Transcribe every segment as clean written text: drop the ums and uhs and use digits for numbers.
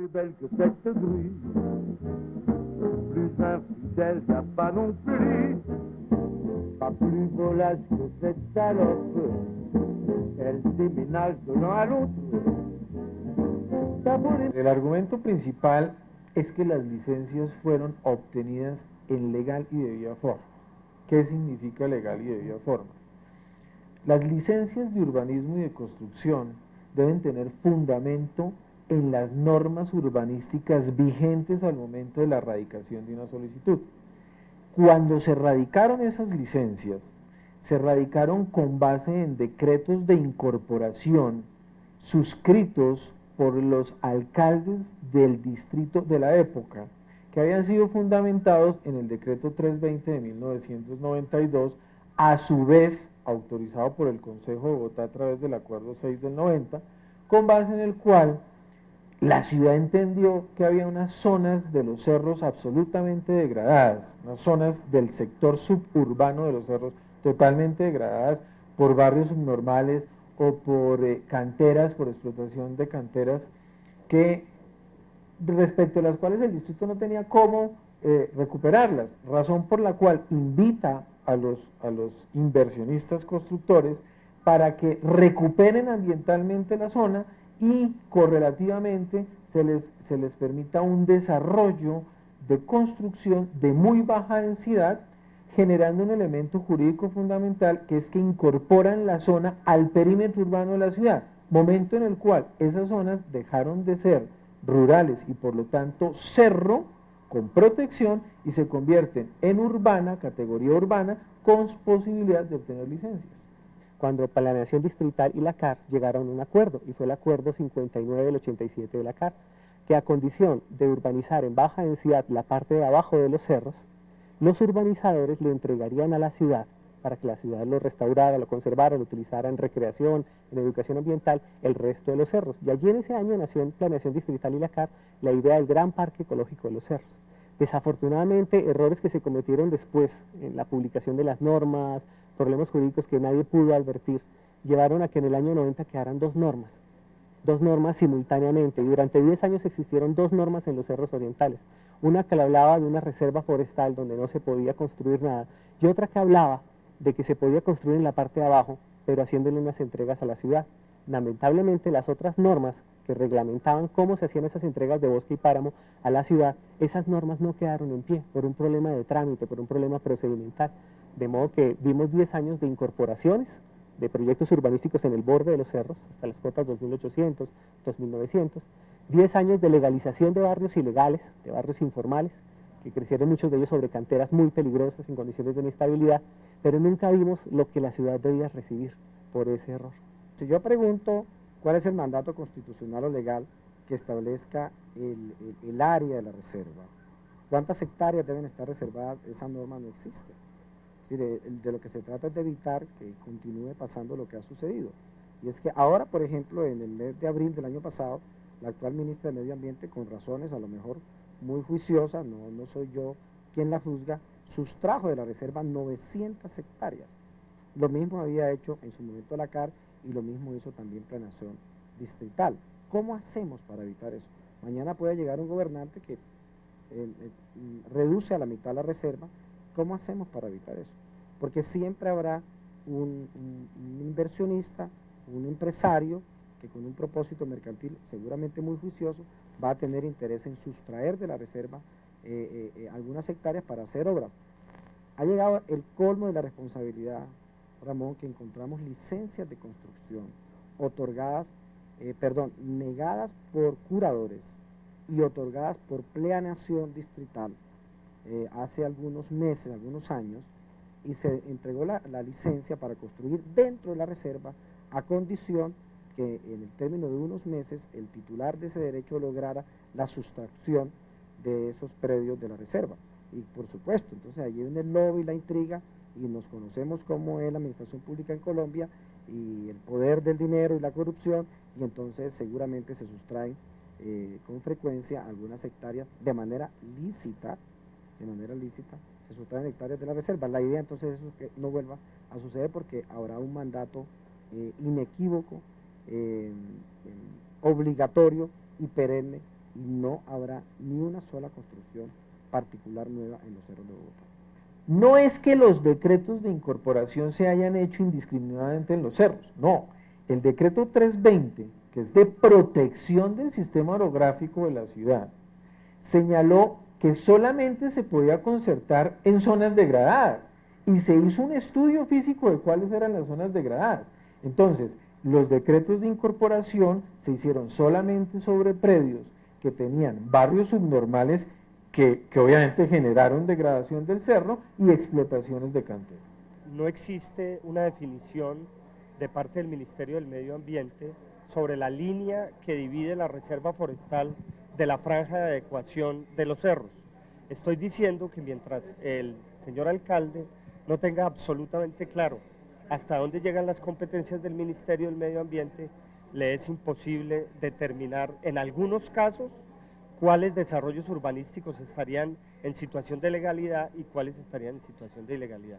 plus belle que cette grue. Plus infidèle, y a pas non plus. Pas plus volasse que cette salope. Elle déménage de l'un à l'autre. El argumento principal es que las licencias fueron obtenidas en legal y debida forma. ¿Qué significa legal y debida forma? Las licencias de urbanismo y de construcción deben tener fundamento en las normas urbanísticas vigentes al momento de la radicación de una solicitud. Cuando se radicaron esas licencias, se radicaron con base en decretos de incorporación suscritos por los alcaldes del distrito de la época, que habían sido fundamentados en el decreto 320 de 1992, a su vez autorizado por el Consejo de Bogotá a través del acuerdo 6 del 90, con base en el cual la ciudad entendió que había unas zonas de los cerros absolutamente degradadas, unas zonas del sector suburbano de los cerros totalmente degradadas por barrios subnormales o por canteras, por explotación de canteras, que respecto a las cuales el distrito no tenía cómo recuperarlas, razón por la cual invita a los inversionistas constructores para que recuperen ambientalmente la zona y correlativamente se les permita un desarrollo de construcción de muy baja densidad, generando un elemento jurídico fundamental, que es que incorporan la zona al perímetro urbano de la ciudad, momento en el cual esas zonas dejaron de ser rurales y por lo tanto cerro con protección y se convierten en urbana, categoría urbana, con posibilidad de obtener licencias. Cuando Planeación Distrital y la CAR llegaron a un acuerdo, y fue el acuerdo 59 del 87 de la CAR, que a condición de urbanizar en baja densidad la parte de abajo de los cerros, los urbanizadores le entregarían a la ciudad, para que la ciudad lo restaurara, lo conservara, lo utilizara en recreación, en educación ambiental, el resto de los cerros. Y allí en ese año nació en Planeación Distrital y la CAR la idea del gran parque ecológico de los cerros. Desafortunadamente, errores que se cometieron después en la publicación de las normas, problemas jurídicos que nadie pudo advertir, llevaron a que en el año 90 quedaran dos normas simultáneamente, y durante 10 años existieron dos normas en los cerros orientales, una que le hablaba de una reserva forestal donde no se podía construir nada, y otra que hablaba de que se podía construir en la parte de abajo, pero haciéndole unas entregas a la ciudad. Lamentablemente, las otras normas que reglamentaban cómo se hacían esas entregas de bosque y páramo a la ciudad, esas normas no quedaron en pie por un problema de trámite, por un problema procedimental. De modo que vimos 10 años de incorporaciones de proyectos urbanísticos en el borde de los cerros, hasta las cotas 2800, 2900, 10 años de legalización de barrios ilegales, de barrios informales, que crecieron muchos de ellos sobre canteras muy peligrosas, en condiciones de inestabilidad, pero nunca vimos lo que la ciudad debía recibir por ese error. Si yo pregunto cuál es el mandato constitucional o legal que establezca el área de la reserva, cuántas hectáreas deben estar reservadas, esa norma no existe. Es decir, de lo que se trata es de evitar que continúe pasando lo que ha sucedido. Y es que ahora, por ejemplo, en el mes de abril del año pasado, la actual ministra de Medio Ambiente, con razones a lo mejor muy juiciosas, no soy yo quien la juzga, sustrajo de la reserva 900 hectáreas. Lo mismo había hecho en su momento la CAR y lo mismo hizo también Planeación Distrital. ¿Cómo hacemos para evitar eso? Mañana puede llegar un gobernante que reduce a la mitad la reserva. ¿Cómo hacemos para evitar eso? Porque siempre habrá un inversionista, un empresario, que con un propósito mercantil seguramente muy juicioso, va a tener interés en sustraer de la reserva algunas hectáreas para hacer obras. Ha llegado el colmo de la responsabilidad, Ramón, que encontramos licencias de construcción otorgadas, negadas por curadores y otorgadas por Planeación Distrital hace algunos meses, algunos años, y se entregó la licencia para construir dentro de la reserva a condición que en el término de unos meses el titular de ese derecho lograra la sustracción de esos predios de la reserva. Y por supuesto, entonces allí viene el lobby y la intriga, y nos conocemos cómo es la administración pública en Colombia, y el poder del dinero y la corrupción, y entonces seguramente se sustraen con frecuencia algunas hectáreas de manera lícita, se sustraen hectáreas de la reserva. La idea entonces es que no vuelva a suceder, porque habrá un mandato inequívoco, obligatorio y perenne y no habrá ni una sola construcción particular nueva en los cerros de Bogotá. No es que los decretos de incorporación se hayan hecho indiscriminadamente en los cerros, no. El decreto 320, que es de protección del sistema orográfico de la ciudad, señaló que solamente se podía concertar en zonas degradadas y se hizo un estudio físico de cuáles eran las zonas degradadas. Entonces, los decretos de incorporación se hicieron solamente sobre predios que tenían barrios subnormales que obviamente generaron degradación del cerro y explotaciones de cantera. No existe una definición de parte del Ministerio del Medio Ambiente sobre la línea que divide la reserva forestal de la franja de adecuación de los cerros. Estoy diciendo que mientras el señor alcalde no tenga absolutamente claro hasta dónde llegan las competencias del Ministerio del Medio Ambiente, le es imposible determinar en algunos casos cuáles desarrollos urbanísticos estarían en situación de legalidad y cuáles estarían en situación de ilegalidad.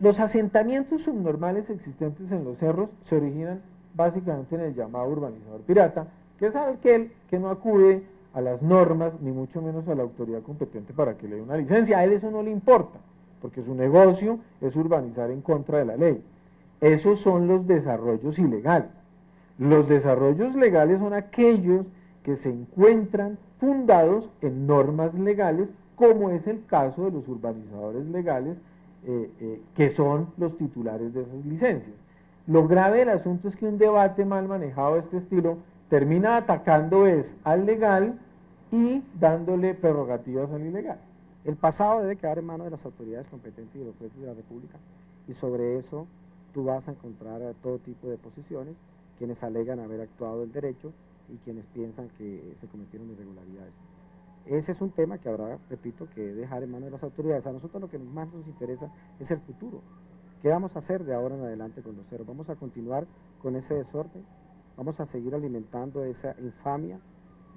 Los asentamientos subnormales existentes en los cerros se originan básicamente en el llamado urbanizador pirata, que es aquel que no acude a las normas, ni mucho menos a la autoridad competente para que le dé una licencia. A él eso no le importa, porque su negocio es urbanizar en contra de la ley. Esos son los desarrollos ilegales. Los desarrollos legales son aquellos que se encuentran fundados en normas legales, como es el caso de los urbanizadores legales, que son los titulares de esas licencias. Lo grave del asunto es que un debate mal manejado de este estilo termina atacando al legal y dándole prerrogativas al ilegal. El pasado debe quedar en manos de las autoridades competentes y de los jueces de la República, y sobre eso tú vas a encontrar todo tipo de posiciones, quienes alegan haber actuado el derecho y quienes piensan que se cometieron irregularidades. Ese es un tema que habrá, repito, que dejar en manos de las autoridades. A nosotros lo que más nos interesa es el futuro. ¿Qué vamos a hacer de ahora en adelante con los cerros? ¿Vamos a continuar con ese desorden? ¿Vamos a seguir alimentando esa infamia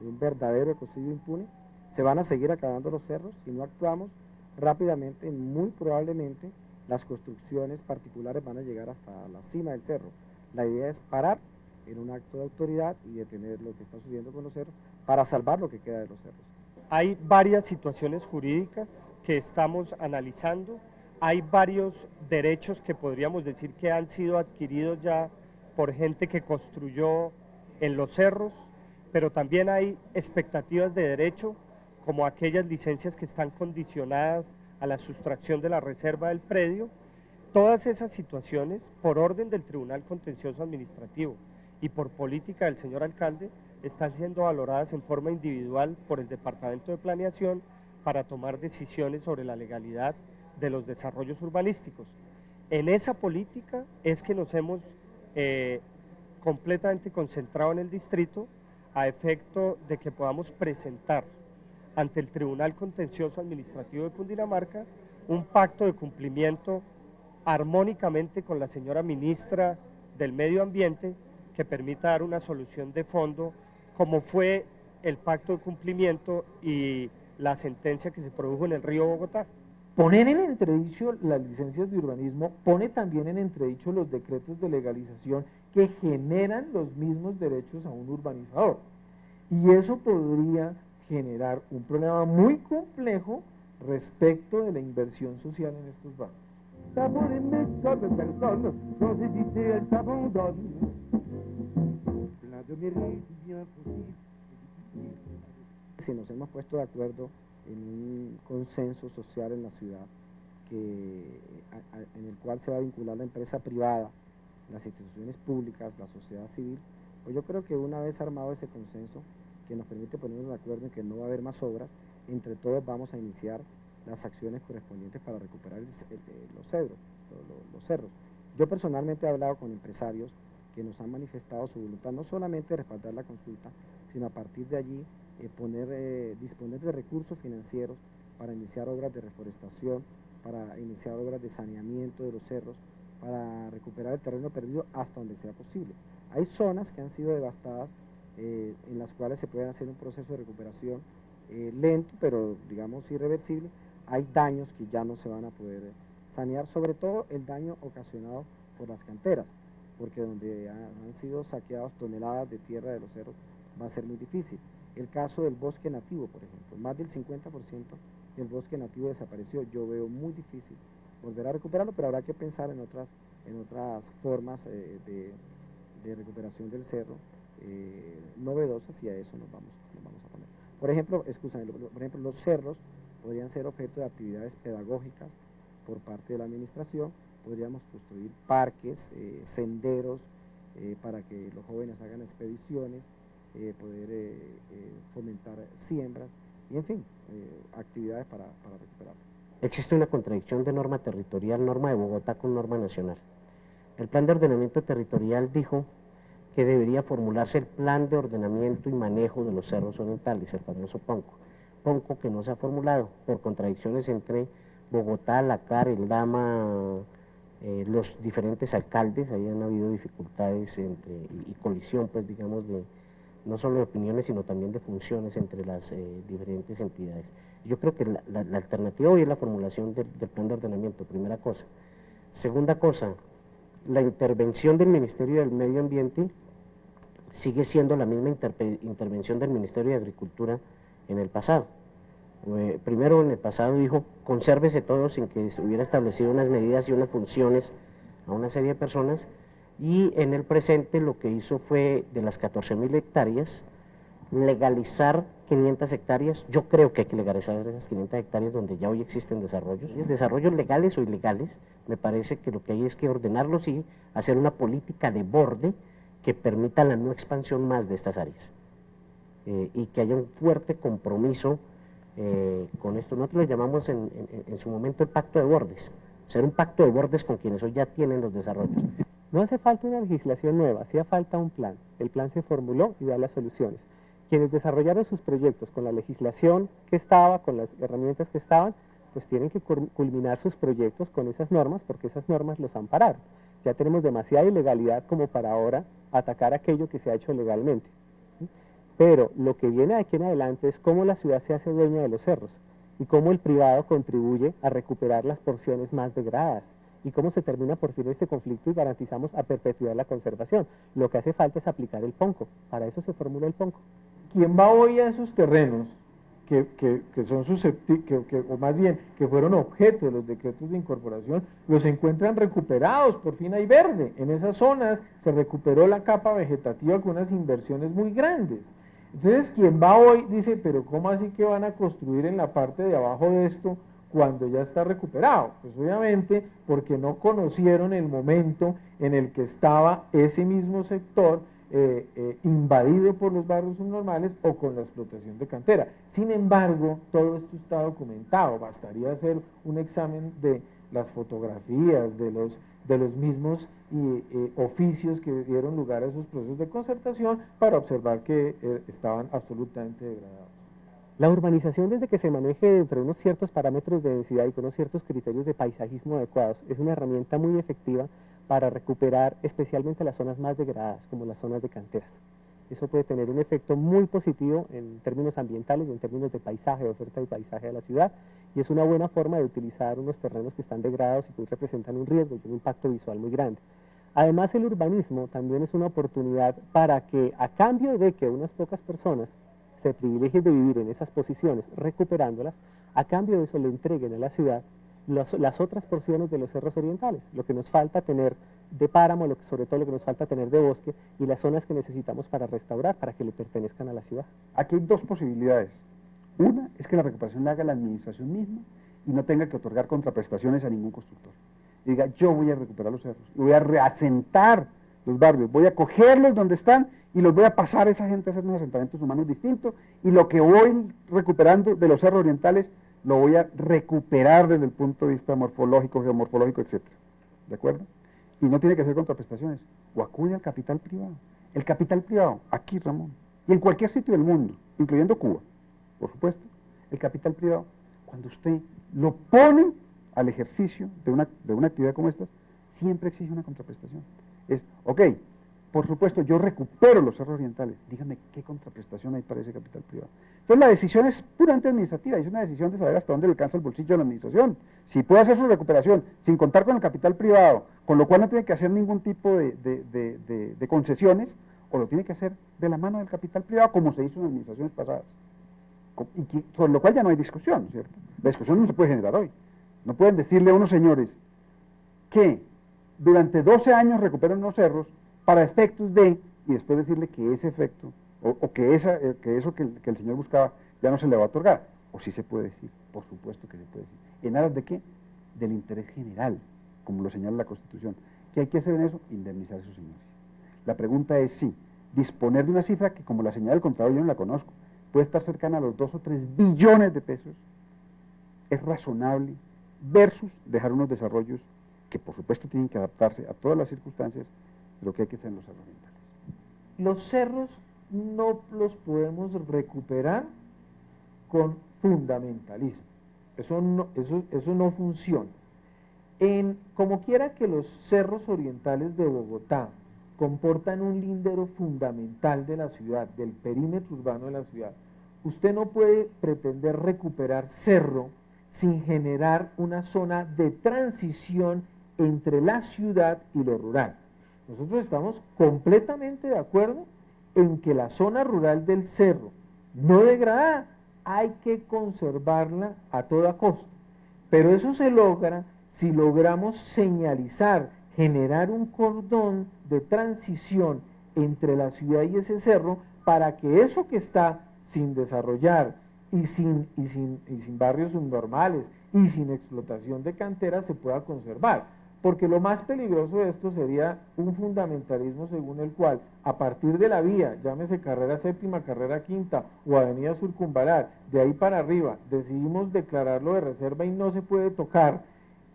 de un verdadero ecocidio impune? ¿Se van a seguir acabando los cerros? Si no actuamos rápidamente, muy probablemente las construcciones particulares van a llegar hasta la cima del cerro. La idea es parar en un acto de autoridad y detener lo que está sucediendo con los cerros para salvar lo que queda de los cerros. Hay varias situaciones jurídicas que estamos analizando, hay varios derechos que podríamos decir que han sido adquiridos ya por gente que construyó en los cerros, pero también hay expectativas de derecho, como aquellas licencias que están condicionadas a la sustracción de la reserva del predio. Todas esas situaciones, por orden del Tribunal Contencioso Administrativo y por política del señor alcalde, están siendo valoradas en forma individual por el Departamento de Planeación para tomar decisiones sobre la legalidad de los desarrollos urbanísticos. En esa política es que nos hemos completamente concentrado en el distrito a efecto de que podamos presentar ante el Tribunal Contencioso Administrativo de Cundinamarca un pacto de cumplimiento armónicamente con la señora ministra del Medio Ambiente que permita dar una solución de fondo, como fue el pacto de cumplimiento y la sentencia que se produjo en el río Bogotá. Poner en entredicho las licencias de urbanismo pone también en entredicho los decretos de legalización que generan los mismos derechos a un urbanizador. Y eso podría generar un problema muy complejo respecto de la inversión social en estos barrios. S'abandonner comme personne, sans hésiter, elle s'abandonne. Plein de mérite, bien possible. Si nos hemos puesto de acuerdo en un consenso social en la ciudad, en el cual se va a vincular la empresa privada, las instituciones públicas, la sociedad civil, pues yo creo que una vez armado ese consenso, que nos permite ponernos de acuerdo en que no va a haber más obras, entre todos vamos a iniciar las acciones correspondientes para recuperar los cerros. Yo personalmente he hablado con empresarios que nos han manifestado su voluntad no solamente de respaldar la consulta, sino a partir de allí disponer de recursos financieros para iniciar obras de reforestación, para iniciar obras de saneamiento de los cerros, para recuperar el terreno perdido hasta donde sea posible. Hay zonas que han sido devastadas, en las cuales se puede hacer un proceso de recuperación lento, pero digamos irreversible. Hay daños que ya no se van a poder sanear, sobre todo el daño ocasionado por las canteras, porque donde han sido saqueados toneladas de tierra de los cerros va a ser muy difícil. El caso del bosque nativo, por ejemplo, más del 50% del bosque nativo desapareció. Yo veo muy difícil volver a recuperarlo, pero habrá que pensar en otras formas de recuperación del cerro novedosas, y a eso nos vamos a poner. Por ejemplo, los cerros podrían ser objeto de actividades pedagógicas por parte de la administración. Podríamos construir parques, senderos, para que los jóvenes hagan expediciones, poder fomentar siembras, y en fin, actividades para recuperar. Existe una contradicción de norma territorial, norma de Bogotá con norma nacional. El plan de ordenamiento territorial dijo que debería formularse el plan de ordenamiento y manejo de los cerros orientales, el famoso PONCO. PONCO que no se ha formulado por contradicciones entre Bogotá, la CAR, el DAMA, los diferentes alcaldes. Ahí han habido dificultades y colisión, pues digamos, no solo de opiniones, sino también de funciones entre las diferentes entidades. Yo creo que la alternativa hoy es la formulación del plan de ordenamiento, primera cosa. Segunda cosa, la intervención del Ministerio del Medio Ambiente sigue siendo la misma intervención del Ministerio de Agricultura en el pasado. Primero, en el pasado dijo, consérvese todo sin que hubiera establecido unas medidas y unas funciones a una serie de personas, y en el presente lo que hizo fue, de las 14.000 hectáreas, legalizar 500 hectáreas. Yo creo que hay que legalizar esas 500 hectáreas donde ya hoy existen desarrollos legales o ilegales. Me parece que lo que hay es que ordenarlos y hacer una política de borde que permita la no expansión más de estas áreas, y que haya un fuerte compromiso con esto. Nosotros lo llamamos en su momento el pacto de bordes, ser un pacto de bordes con quienes hoy ya tienen los desarrollos. No hace falta una legislación nueva, hacía falta un plan. El plan se formuló y da las soluciones. Quienes desarrollaron sus proyectos con la legislación que estaba, con las herramientas que estaban, pues tienen que culminar sus proyectos con esas normas, porque esas normas los ampararon. Ya tenemos demasiada ilegalidad como para ahora atacar aquello que se ha hecho legalmente. Pero lo que viene de aquí en adelante es cómo la ciudad se hace dueña de los cerros y cómo el privado contribuye a recuperar las porciones más degradadas, y cómo se termina por fin este conflicto y garantizamos a perpetuidad la conservación. Lo que hace falta es aplicar el PONCO, para eso se formula el PONCO. ¿Quién va hoy a esos terrenos que son susceptibles, o más bien que fueron objeto de los decretos de incorporación, los encuentran recuperados? Por fin hay verde. En esas zonas se recuperó la capa vegetativa con unas inversiones muy grandes. Entonces, quien va hoy dice, pero ¿cómo así que van a construir en la parte de abajo de esto cuando ya está recuperado? Pues obviamente porque no conocieron el momento en el que estaba ese mismo sector invadido por los barrios subnormales o con la explotación de cantera. Sin embargo, todo esto está documentado. Bastaría hacer un examen de las fotografías, de los mismos oficios que dieron lugar a esos procesos de concertación para observar que estaban absolutamente degradados. La urbanización, desde que se maneje dentro de unos ciertos parámetros de densidad y con unos ciertos criterios de paisajismo adecuados, es una herramienta muy efectiva para recuperar especialmente las zonas más degradadas, como las zonas de canteras. Eso puede tener un efecto muy positivo en términos ambientales y en términos de paisaje, de oferta de paisaje de la ciudad, y es una buena forma de utilizar unos terrenos que están degradados y que representan un riesgo y un impacto visual muy grande. Además, el urbanismo también es una oportunidad para que, a cambio de que unas pocas personas se privilegien de vivir en esas posiciones, recuperándolas, a cambio de eso le entreguen a la ciudad las otras porciones de los cerros orientales, lo que nos falta tener de páramo, sobre todo lo que nos falta tener de bosque, y las zonas que necesitamos para restaurar, para que le pertenezcan a la ciudad. Aquí hay dos posibilidades. Una es que la recuperación la haga la administración misma y no tenga que otorgar contraprestaciones a ningún constructor. Y diga, yo voy a recuperar los cerros, y voy a reasentar los barrios, voy a cogerlos donde están y los voy a pasar a esa gente a hacer unos asentamientos humanos distintos, y lo que voy recuperando de los cerros orientales lo voy a recuperar desde el punto de vista morfológico, geomorfológico, etc. ¿De acuerdo? Y no tiene que hacer contraprestaciones, o acude al capital privado. El capital privado, aquí, Ramón, y en cualquier sitio del mundo, incluyendo Cuba, por supuesto, el capital privado, cuando usted lo pone al ejercicio de una actividad como esta, siempre exige una contraprestación. Es, ok, por supuesto, yo recupero los cerros orientales, dígame qué contraprestación hay para ese capital privado. Entonces la decisión es puramente administrativa, es una decisión de saber hasta dónde le alcanza el bolsillo de la administración. Si puede hacer su recuperación sin contar con el capital privado, con lo cual no tiene que hacer ningún tipo de concesiones, o lo tiene que hacer de la mano del capital privado, como se hizo en administraciones pasadas. Sobre lo cual ya no hay discusión, ¿cierto? La discusión no se puede generar hoy. No pueden decirle a unos señores que durante 12 años recuperan unos cerros para efectos de, y después decirle que ese efecto, o que eso que el señor buscaba ya no se le va a otorgar. O sí se puede decir, por supuesto que se puede decir. ¿En aras de qué? Del interés general, como lo señala la Constitución. ¿Qué hay que hacer en eso? Indemnizar a esos señores. La pregunta es sí, disponer de una cifra que, como la señala el contador, yo no la conozco, puede estar cercana a los 2 o 3 billones de pesos, es razonable, versus dejar unos desarrollos que por supuesto tienen que adaptarse a todas las circunstancias, pero que hay que hacer en los cerros orientales. Los cerros no los podemos recuperar con fundamentalismo. Eso no funciona. Como quiera que los cerros orientales de Bogotá comportan un lindero fundamental de la ciudad, del perímetro urbano de la ciudad, usted no puede pretender recuperar cerro sin generar una zona de transición entre la ciudad y lo rural. Nosotros estamos completamente de acuerdo en que la zona rural del cerro, no degradada, hay que conservarla a toda costa. Pero eso se logra si logramos señalizar, generar un cordón de transición entre la ciudad y ese cerro para que eso que está sin desarrollar y sin barrios subnormales y sin explotación de canteras se pueda conservar. Porque lo más peligroso de esto sería un fundamentalismo según el cual, a partir de la vía, llámese carrera séptima, carrera quinta o avenida Circunvalar, de ahí para arriba, decidimos declararlo de reserva y no se puede tocar,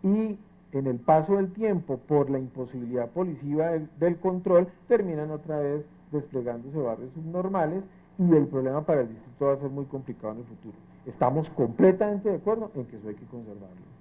y en el paso del tiempo, por la imposibilidad policiva del control, terminan otra vez desplegándose barrios subnormales, y el problema para el distrito va a ser muy complicado en el futuro. Estamos completamente de acuerdo en que eso hay que conservarlo.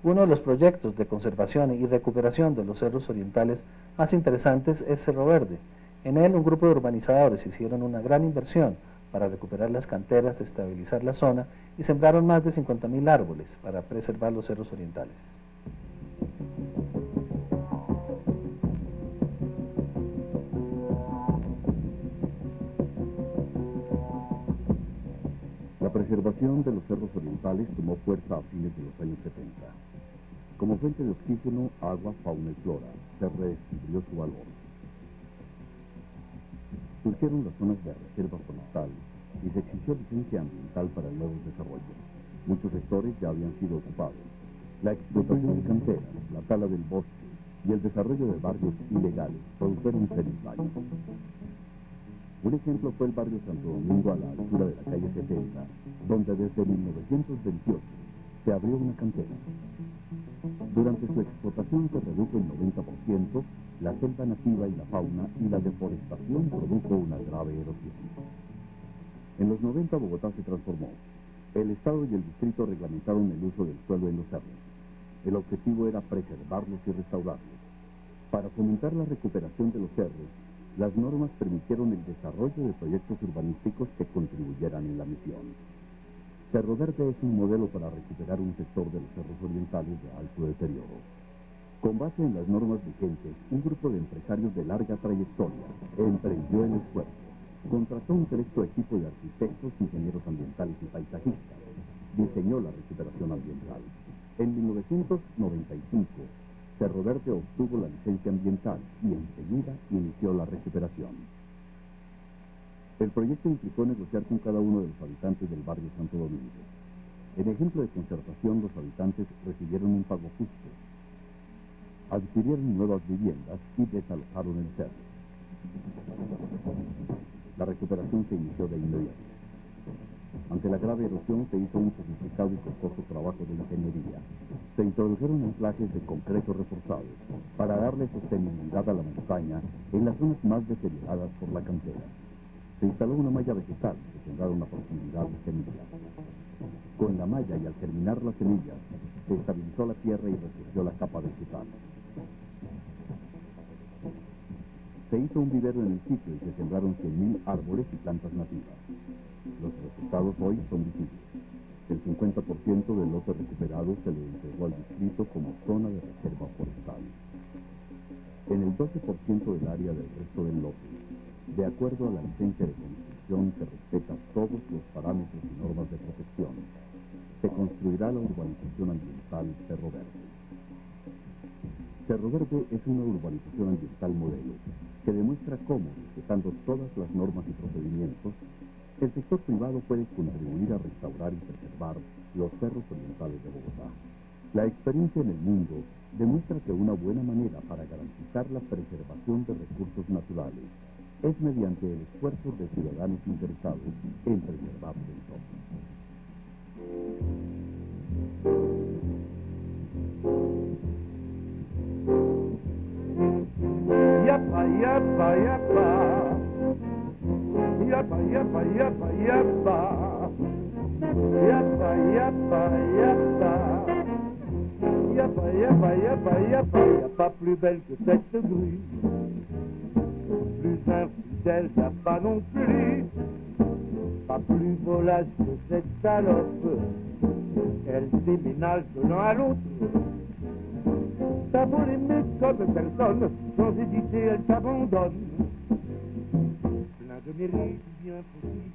Uno de los proyectos de conservación y recuperación de los cerros orientales más interesantes es Cerro Verde. En él, un grupo de urbanizadores hicieron una gran inversión para recuperar las canteras, estabilizar la zona y sembraron más de 50.000 árboles para preservar los cerros orientales. La preservación de los cerros orientales tomó fuerza a fines de los años 70. Como fuente de oxígeno, agua, fauna y flora, se redescubrió su valor. Surgieron las zonas de reserva forestal y se exigió licencia ambiental para nuevos desarrollos. Muchos sectores ya habían sido ocupados. La explotación de canteras, la tala del bosque y el desarrollo de barrios ilegales produjeron serios daños. Un ejemplo fue el barrio Santo Domingo a la altura de la calle 70, donde desde 1928 se abrió una cantera. Durante su explotación se redujo en 90% la selva nativa y la fauna, y la deforestación produjo una grave erosión. En los 90 Bogotá se transformó. El Estado y el Distrito reglamentaron el uso del suelo en los cerros. El objetivo era preservarlos y restaurarlos. Para fomentar la recuperación de los cerros, las normas permitieron el desarrollo de proyectos urbanísticos que contribuyeran en la misión. Cerro Verde es un modelo para recuperar un sector de los cerros orientales de alto deterioro. Con base en las normas vigentes, un grupo de empresarios de larga trayectoria emprendió el esfuerzo. Contrató un selecto equipo de arquitectos, ingenieros ambientales y paisajistas. Diseñó la recuperación ambiental. En 1995, Cerro Verde obtuvo la licencia ambiental y enseguida inició la recuperación. El proyecto implicó negociar con cada uno de los habitantes del barrio Santo Domingo. En ejemplo de concertación, los habitantes recibieron un pago justo, adquirieron nuevas viviendas y desalojaron el cerro. La recuperación se inició de inmediato. Ante la grave erosión se hizo un sofisticado y costoso trabajo de ingeniería. Se introdujeron anclajes de concreto reforzados para darle sostenibilidad a la montaña en las zonas más deterioradas por la cantera. Se instaló una malla vegetal que sembraron a profundidad de semillas. Con la malla y al germinar las semillas, se estabilizó la tierra y resurgió la capa vegetal. Se hizo un vivero en el sitio y se sembraron 100.000 árboles y plantas nativas. Los resultados hoy son visibles. El 50% del lote recuperado se le entregó al distrito como zona de reserva forestal. En el 12% del área del resto del lote, de acuerdo a la licencia de construcción que respeta todos los parámetros y normas de protección, se construirá la urbanización ambiental Cerro Verde. Cerro Verde es una urbanización ambiental modelo que demuestra cómo, respetando todas las normas y procedimientos, el sector privado puede contribuir a restaurar y preservar los cerros orientales de Bogotá. La experiencia en el mundo demuestra que una buena manera para garantizar la preservación de recursos naturales es mediante el esfuerzo de ciudadanos interesados en preservar su entorno. Yapa, yapa, yapa. Yapa, yapa, yapa, yapa. Yapa, yapa, yapa. Yapa, yapa, yapa, yapa. Y'a pas plus belle que cette grue. Plus infidèle, y'a pas non plus. Pas plus volage que cette salope. Elle déménage de l'un à l'autre. T'as beau l'aimer comme personne, sans hésiter elle t'abandonne. Plein de mérite bien possible.